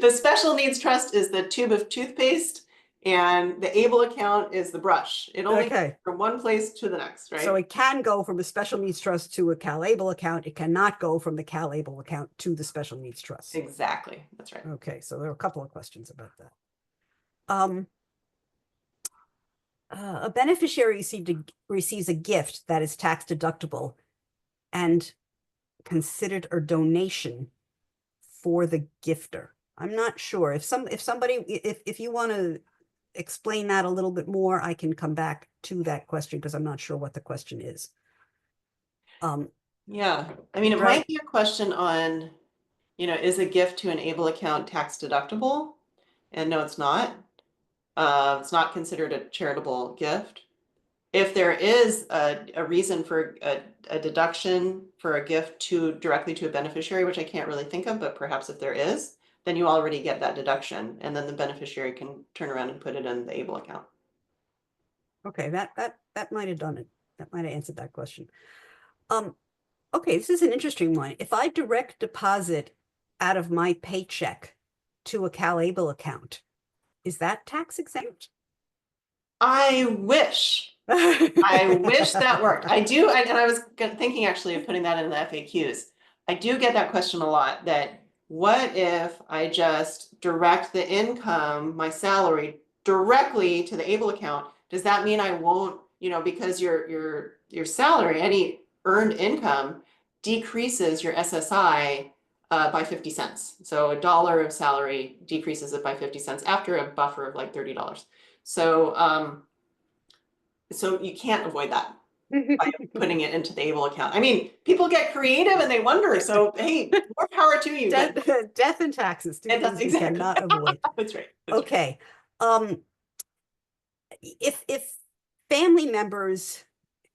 Speaker 2: The special needs trust is the tube of toothpaste, and the ABLE account is the brush. It only goes
Speaker 1: Okay,
Speaker 2: from one place to the next,
Speaker 1: so
Speaker 2: right?
Speaker 1: it can go from a special needs trust to a CalABLE account. It cannot go from the CalABLE account to the special needs trust.
Speaker 2: Exactly. That's right.
Speaker 1: Okay, so there are a couple of questions about that. A beneficiary receives a gift that is tax deductible and considered a donation for the gifter. I'm not sure if you want to explain that a little bit more, I can come back to that question because I'm not sure what the question is.
Speaker 2: Yeah, I mean, it
Speaker 1: Right.
Speaker 2: might be a question on, you know, is a gift to an ABLE account tax deductible? And no, it's not. It's not considered a charitable gift. If there is a reason for a deduction for a gift directly to a beneficiary, which I can't really think of, but perhaps if there is, then you already get that deduction, and then the beneficiary can turn around and put it in the ABLE account.
Speaker 1: Okay, that might have done it. That might have answered that question. Okay, this is an interesting one. If I direct deposit out of my paycheck to a CalABLE account, is that tax exempt?
Speaker 2: I wish. I wish that worked. I do, and I was thinking actually of putting that in the FAQs. I do get that question a lot, that what if I just direct the income, my salary, directly to the ABLE account? Does that mean I won't, you know, because your salary, any earned income, decreases your SSI by 50 cents. So $1 of salary decreases it by 50 cents after a buffer of like $30. So you can't avoid that by putting it into the ABLE account. I mean, people get creative and they wonder. So hey, more power to you. But
Speaker 1: Death and taxes, two things we
Speaker 2: exactly.
Speaker 1: cannot avoid.
Speaker 2: That's right. That's right.
Speaker 1: Okay. If family members,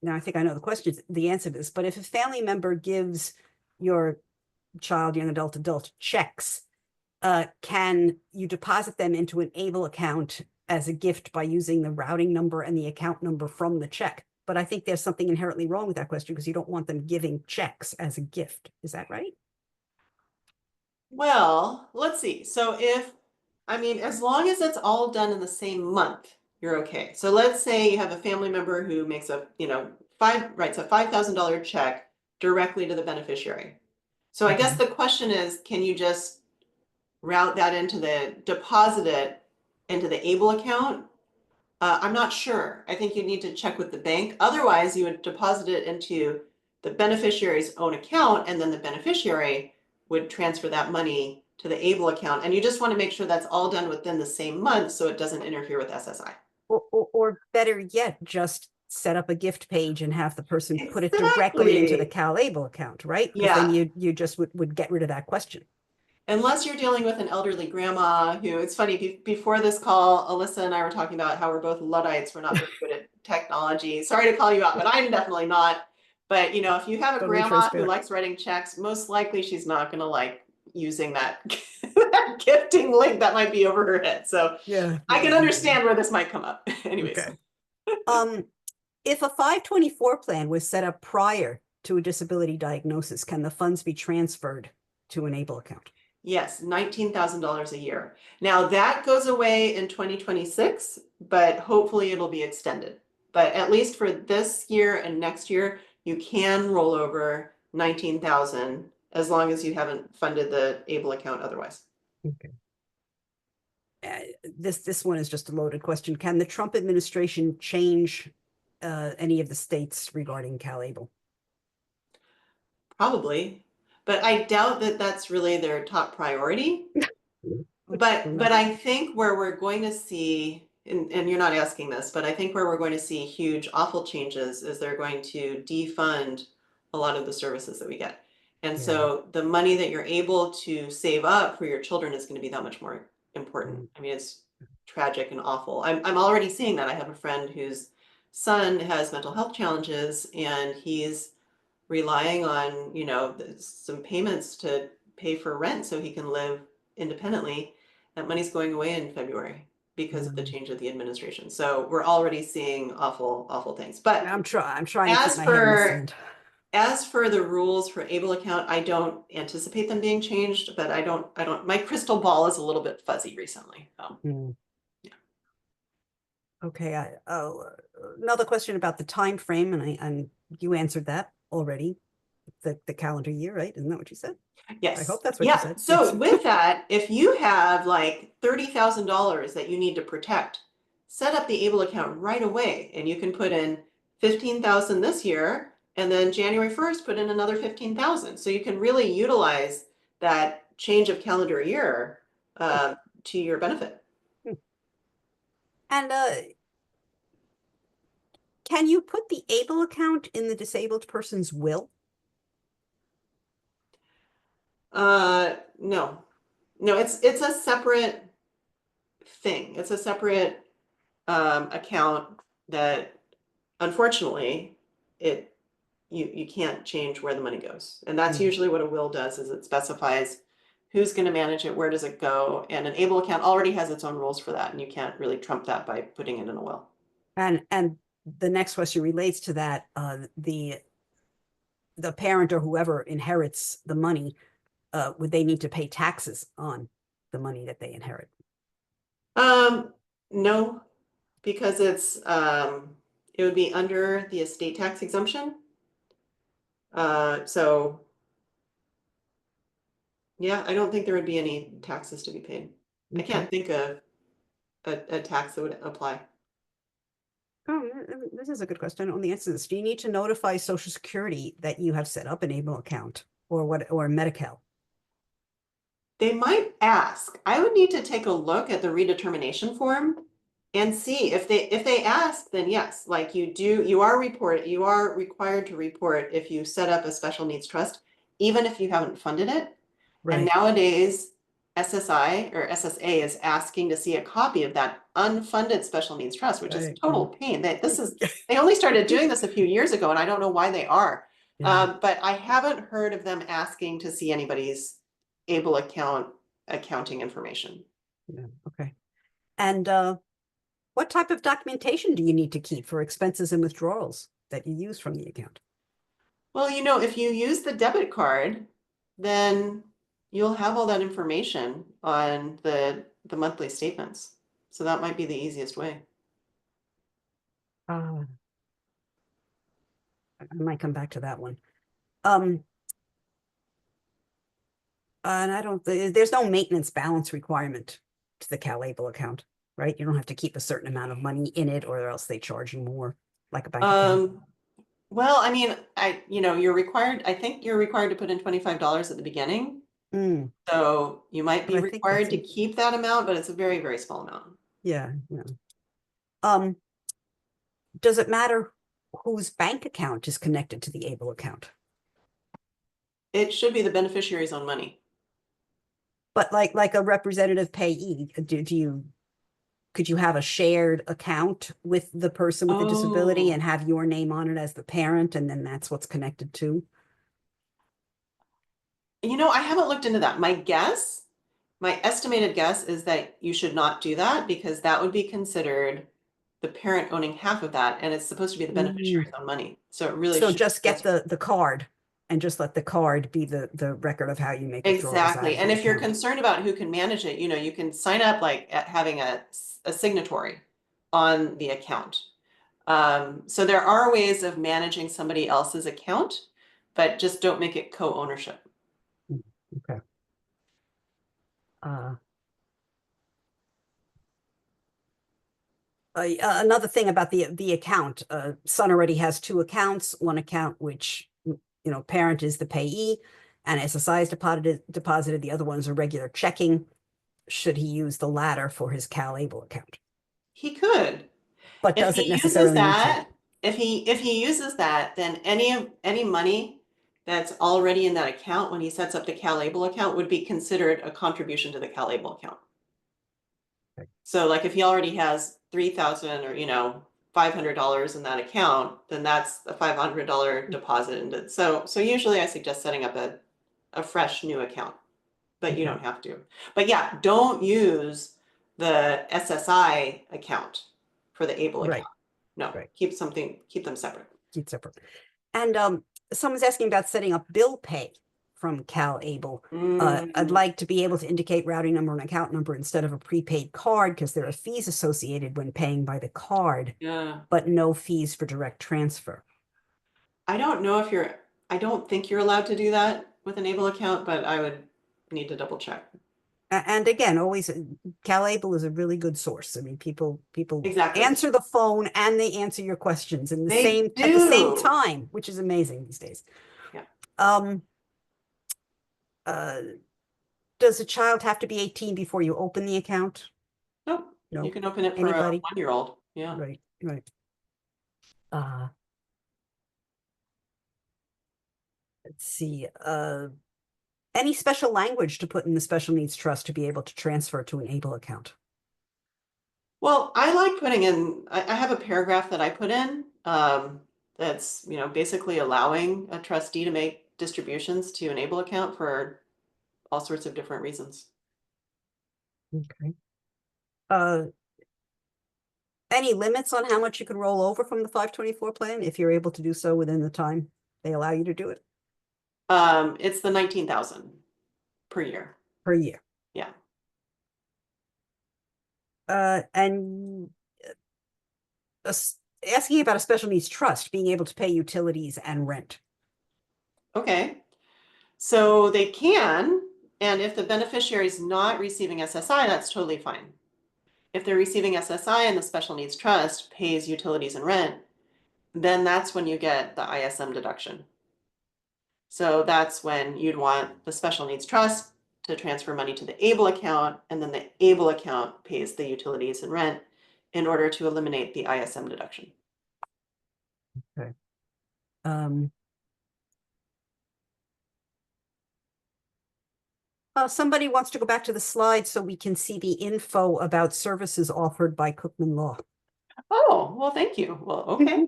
Speaker 1: now I think I know the answer to this, but if a family member gives your child, young adult checks, can you deposit them into an ABLE account as a gift by using the routing number and the account number from the check? But I think there's something inherently wrong with that question because you don't want them giving checks as a gift. Is that right?
Speaker 2: Well, let's see. So I mean, as long as it's all done in the same month, you're okay. So let's say you have a family member who makes writes a $5,000 check directly to the beneficiary. So I guess the question is, can you just route that deposit it into the ABLE account? I'm not sure. I think you need to check with the bank. Otherwise, you would deposit it into the beneficiary's own account, and then the beneficiary would transfer that money to the ABLE account. And you just want to make sure that's all done within the same month so it doesn't interfere with SSI.
Speaker 1: Or better yet, just set up a gift page and have the person put it directly into the CalABLE account, right? Because then you just would get rid of that question.
Speaker 2: Unless you're dealing with an elderly grandma who, it's funny, before this call, Alyssa and I were talking about how we're both Luddites. We're not very good at technology. Sorry to call you out, but I'm definitely not. But, you know, if you have a
Speaker 1: Totally
Speaker 2: grandma who
Speaker 1: transparent.
Speaker 2: likes writing checks, most likely she's not going to like using that, that gifting link that might be over her head. So
Speaker 1: Yeah,
Speaker 2: I can understand where this might come up. Anyways.
Speaker 1: Okay. If a 524 plan was set up prior to a disability diagnosis, can the funds be transferred to an ABLE account?
Speaker 2: Yes, $19,000 a year. Now that goes away in 2026, but hopefully it'll be extended. But at least for this year and next year, you can roll over 19,000 as long as you haven't funded the ABLE account otherwise.
Speaker 1: Okay. This one is just a loaded question. Can the Trump administration change any of the states regarding CalABLE?
Speaker 2: Probably, but I doubt that that's really their top priority.
Speaker 1: Fair enough.
Speaker 2: But I think where we're going to see, and you're not asking this, but I think where we're going to see huge, awful changes is they're going to defund a lot of the services that we get. And
Speaker 1: Yeah.
Speaker 2: so the money that you're able to save up for your children is going to be that much more important. I mean, it's tragic and awful. I'm already seeing that. I have a friend whose son has mental health challenges, and he's relying on, you know, some payments to pay for rent so he can live independently. That money's going away in February because of the change of the administration. So we're already seeing awful, awful things. But
Speaker 1: I'm trying to keep my head in the sand.
Speaker 2: As for the rules for ABLE account, I don't anticipate them being changed, but my crystal ball is a little bit fuzzy recently. Yeah.
Speaker 1: Okay, another question about the time frame, and you answered that already. The calendar year, right? Isn't that what you said?
Speaker 2: Yes.
Speaker 1: I hope that's what you said.
Speaker 2: So
Speaker 1: Yes.
Speaker 2: with that, if you have like $30,000 that you need to protect, set up the ABLE account right away, and you can put in 15,000 this year, and then January 1st, put in another 15,000. So you can really utilize that change of calendar year to your benefit.
Speaker 1: And can you put the ABLE account in the disabled person's will?
Speaker 2: No, it's a separate thing. It's a separate account that unfortunately you can't change where the money goes. And that's usually what a will does, is it specifies who's going to manage it, where does it go, and an ABLE account already has its own rules for that, and you can't really trump that by putting it in a will.
Speaker 1: And the next question relates to that. The parent or whoever inherits the money, would they need to pay taxes on the money that they inherit?
Speaker 2: No, because it would be under the estate tax exemption. So yeah, I don't think there would be any taxes to be paid. I can't think of a tax that would apply.
Speaker 1: Oh, this is a good question. I don't know the answer to this. Do you need to notify Social Security that you have set up an ABLE account, or Medi-Cal?
Speaker 2: They might ask. I would need to take a look at the redetermination form and see if they ask, then yes, like you are required to report if you set up a special needs trust, even if you haven't funded it.
Speaker 1: Right.
Speaker 2: And nowadays, SSI or SSA is asking to see a copy of that unfunded special needs trust, which is total pain. They only started doing this a few years ago, and I don't know why they are. But I haven't heard of them asking to see anybody's ABLE accounting information.
Speaker 1: Yeah. Okay. And what type of documentation do you need to keep for expenses and withdrawals that you use from the account?
Speaker 2: Well, you know, if you use the debit card, then you'll have all that information on the monthly statements. So that might be the easiest way.
Speaker 1: I might come back to that one. And there's no maintenance balance requirement to the CalABLE account, right? You don't have to keep a certain amount of money in it, or else they charge you more, like a bank account.
Speaker 2: Well, I mean, I think you're required to put in $25 at the beginning. So you might be required to keep that amount, but it's a very, very small amount.
Speaker 1: Yeah. Does it matter whose bank account is connected to the ABLE account?
Speaker 2: It should be the beneficiary's own money.
Speaker 1: But like a representative payee, could you have a shared account with the person with the disability and have your name on it as the parent, and then that's what's connected to?
Speaker 2: You know, I haven't looked into that. My estimated guess is that you should not do that, because that would be considered the parent owning half of that, and it's supposed to be the
Speaker 1: Mm.
Speaker 2: beneficiary's own money. So it really
Speaker 1: So
Speaker 2: should.
Speaker 1: just get the card and just let the card be the record of how you make withdrawals out
Speaker 2: Exactly.
Speaker 1: of
Speaker 2: And
Speaker 1: the
Speaker 2: if you're
Speaker 1: account.
Speaker 2: concerned about who can manage it, you can sign up like at having a signatory on the account. So there are ways of managing somebody else's account, but just don't make it co-ownership.
Speaker 1: Okay. Uh, Another thing about the account, son already has two accounts, one account which, parent is the payee and SSI is deposited. The other one's a regular checking. Should he use the latter for his CalABLE account?
Speaker 2: He could.
Speaker 1: But
Speaker 2: If
Speaker 1: doesn't
Speaker 2: he uses
Speaker 1: necessarily need to.
Speaker 2: that, if he uses that, then any money that's already in that account when he sets up the CalABLE account would be considered a contribution to the CalABLE account.
Speaker 1: Okay.
Speaker 2: So like if he already has 3,000 or $500 in that account, then that's a $500 deposit into. So usually I suggest setting up a fresh new account, but you don't have to. But yeah, don't use the SSI account for the ABLE
Speaker 1: Right.
Speaker 2: account. No,
Speaker 1: Right.
Speaker 2: keep them separate.
Speaker 1: Keep separate. And someone's asking about setting up bill pay from CalABLE. I'd like to be able to indicate routing number and account number instead of a prepaid card because there are fees associated when paying by the card,
Speaker 2: Yeah.
Speaker 1: but no fees for direct transfer.
Speaker 2: I don't know if I don't think you're allowed to do that with an ABLE account, but I would need to double check.
Speaker 1: And again, always CalABLE is a really good source. I mean, people
Speaker 2: Exactly.
Speaker 1: answer the phone and they answer your questions in
Speaker 2: They
Speaker 1: at the same
Speaker 2: do.
Speaker 1: time, which is amazing these days.
Speaker 2: Yeah.
Speaker 1: Does a child have to be 18 before you open the account?
Speaker 2: Nope.
Speaker 1: No.
Speaker 2: You can open it for a
Speaker 1: Anybody?
Speaker 2: 1-year-old. Yeah.
Speaker 1: Right. Let's see. Any special language to put in the special needs trust to be able to transfer to an ABLE account?
Speaker 2: Well, I like putting in, I have a paragraph that I put in that's, basically allowing a trustee to make distributions to an ABLE account for all sorts of different reasons.
Speaker 1: Okay. Any limits on how much you can roll over from the 524 plan if you're able to do so within the time they allow you to do it?
Speaker 2: It's the 19,000 per year.
Speaker 1: Per year.
Speaker 2: Yeah.
Speaker 1: And asking about a special needs trust, being able to pay utilities and rent.
Speaker 2: Okay. So they can, and if the beneficiary is not receiving SSI, that's totally fine. If they're receiving SSI and the special needs trust pays utilities and rent, then that's when you get the ISM deduction. So that's when you'd want the special needs trust to transfer money to the ABLE account, and then the ABLE account pays the utilities and rent in order to eliminate the ISM deduction.
Speaker 1: Okay. Somebody wants to go back to the slide so we can see the info about services offered by Cookman Law.
Speaker 2: Oh, well, thank you. Well, okay.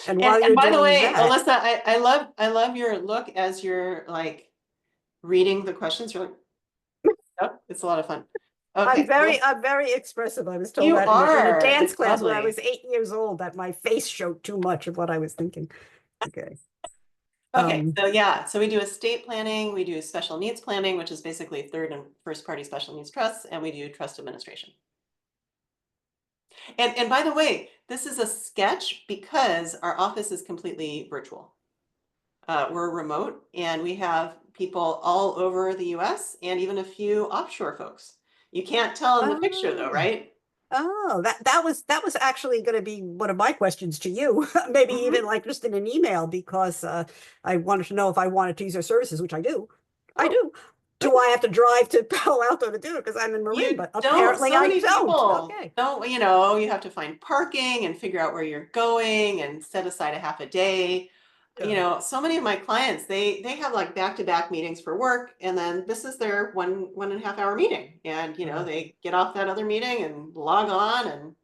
Speaker 1: And while you're
Speaker 2: by the
Speaker 1: doing
Speaker 2: way,
Speaker 1: that,
Speaker 2: Alyssa, I love your look as you're like reading the questions. You're like, oh, it's a lot of fun. Okay.
Speaker 1: I'm very expressive. I was told
Speaker 2: You
Speaker 1: that in a
Speaker 2: are.
Speaker 1: dance
Speaker 2: It's
Speaker 1: class when I
Speaker 2: lovely.
Speaker 1: was 8 years old that my face showed too much of what I was thinking. Okay.
Speaker 2: Okay, so we do estate planning, we do special needs planning, which is basically third and first party special needs trusts, and we do trust administration. And by the way, this is a sketch because our office is completely virtual. We're remote and we have people all over the US and even a few offshore folks. You can't tell in the picture though, right?
Speaker 1: Oh, that was actually going to be one of my questions to you, maybe even like just in an email, because I wanted to know if I wanted to use their services, which I do. I
Speaker 2: Oh,
Speaker 1: do. Do I have to drive to Palo Alto to do it because I'm in Marin?
Speaker 2: you
Speaker 1: But
Speaker 2: don't.
Speaker 1: apparently
Speaker 2: So
Speaker 1: I
Speaker 2: many
Speaker 1: don't.
Speaker 2: people
Speaker 1: Okay.
Speaker 2: don't, you have to find parking and figure out where you're going and set aside a half a day. So many of my clients, they have like back-to-back meetings for work, and then this is their 1.5 hour meeting. And they get off that other meeting and log on and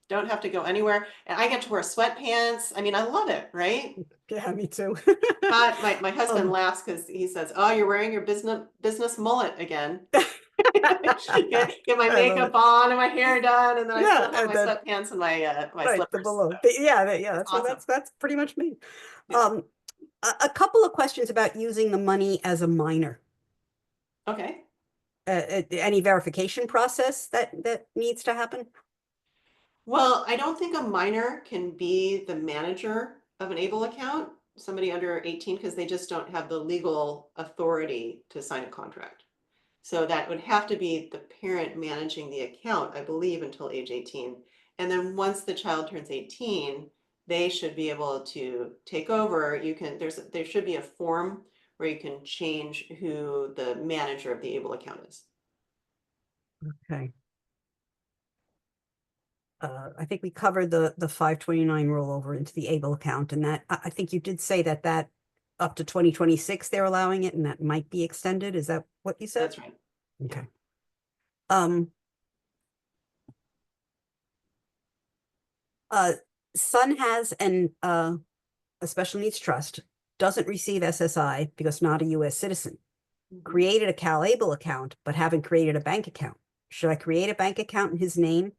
Speaker 2: don't have to go anywhere. And I get to wear sweatpants. I mean, I love it, right?
Speaker 1: Yeah, me too.
Speaker 2: But my husband laughs because he says, "Oh, you're wearing your business mullet again." Get my
Speaker 1: I love
Speaker 2: makeup
Speaker 1: it.
Speaker 2: on and my hair done, and then I
Speaker 1: Yeah,
Speaker 2: still have
Speaker 1: and
Speaker 2: my
Speaker 1: then
Speaker 2: sweatpants and my
Speaker 1: right, the
Speaker 2: slippers.
Speaker 1: below. Yeah,
Speaker 2: It's
Speaker 1: that's what
Speaker 2: awesome.
Speaker 1: that's pretty much me.
Speaker 2: Yeah.
Speaker 1: Um, a couple of questions about using the money as a minor.
Speaker 2: Okay.
Speaker 1: Any verification process that needs to happen?
Speaker 2: Well, I don't think a minor can be the manager of an ABLE account, somebody under 18, because they just don't have the legal authority to sign a contract. So that would have to be the parent managing the account, I believe, until age 18. And then once the child turns 18, they should be able to take over. There should be a form where you can change who the manager of the ABLE account is.
Speaker 1: Okay. I think we covered the 529 rollover into the ABLE account, and that I think you did say that up to 2026 they're allowing it, and that might be extended. Is that what you said?
Speaker 2: That's right. Yeah.
Speaker 1: Okay. Um, uh, son has a special needs trust, doesn't receive SSI because not a U.S. citizen.
Speaker 2: Mhm.
Speaker 1: Created a CalABLE account, but haven't created a bank account. Should I create a bank account in his name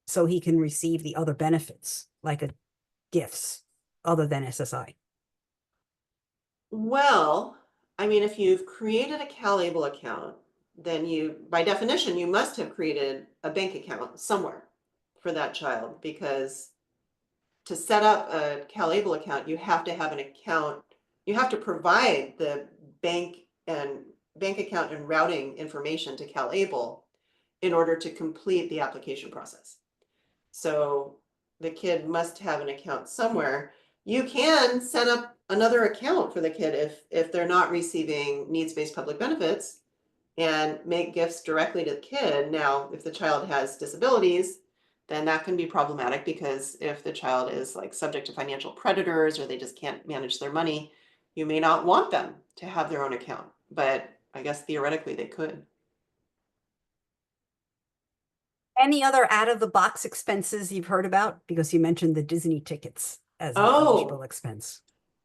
Speaker 1: so he can receive the other benefits, like gifts, other than SSI?
Speaker 2: Well, I mean, if you've created a CalABLE account, then by definition, you must have created a bank account somewhere for that child, because to set up a CalABLE account, you have to have an account. You have to provide the bank and bank account and routing information to CalABLE in order to complete the application process. So the kid must have an account somewhere. You can set up another account for the kid if they're not receiving needs-based public benefits, and make gifts directly to the kid. Now, if the child has disabilities, then that can be problematic, because if the child is like subject to financial predators, or they just can't manage their money, you may not want them to have their own account. But I guess theoretically they could.
Speaker 1: Any other out of the box expenses you've heard about? Because you mentioned the Disney tickets as an eligible
Speaker 2: Oh,
Speaker 1: expense.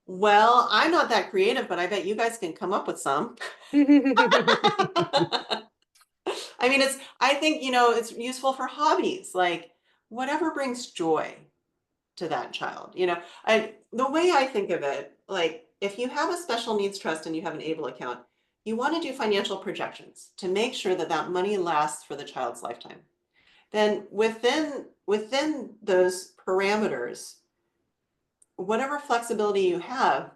Speaker 2: well, I'm not that creative, but I bet you guys can come up with some. I mean, I think, it's useful for hobbies, like whatever brings joy to that child. The way I think of it, like if you have a special needs trust and you have an ABLE account, you want to do financial projections to make sure that that money lasts for the child's lifetime. Then within those parameters, whatever flexibility you have,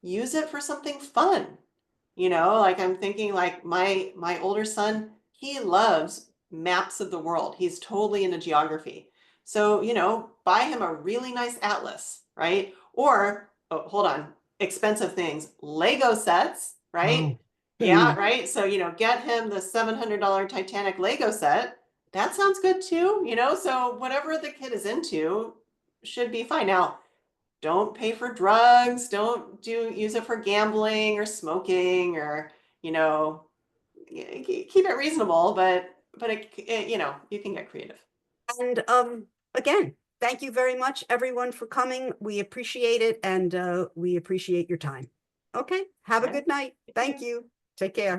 Speaker 2: use it for something fun. Like I'm thinking, like my older son, he loves maps of the world. He's totally into geography. So, buy him a really nice atlas, right? Or, oh, hold on, expensive things, Lego sets, right?
Speaker 1: Oh.
Speaker 2: Yeah, right. So, get him the $700 Titanic Lego set. That sounds good too, so whatever the kid is into should be fine. Now, don't pay for drugs, don't use it for gambling or smoking, or keep it reasonable, but you can get creative.
Speaker 1: And again, thank you very much, everyone, for coming. We appreciate it, and we appreciate your time. Okay, have a
Speaker 2: All right.
Speaker 1: good night.
Speaker 2: Thank
Speaker 1: Thank
Speaker 2: you.
Speaker 1: you. Take care.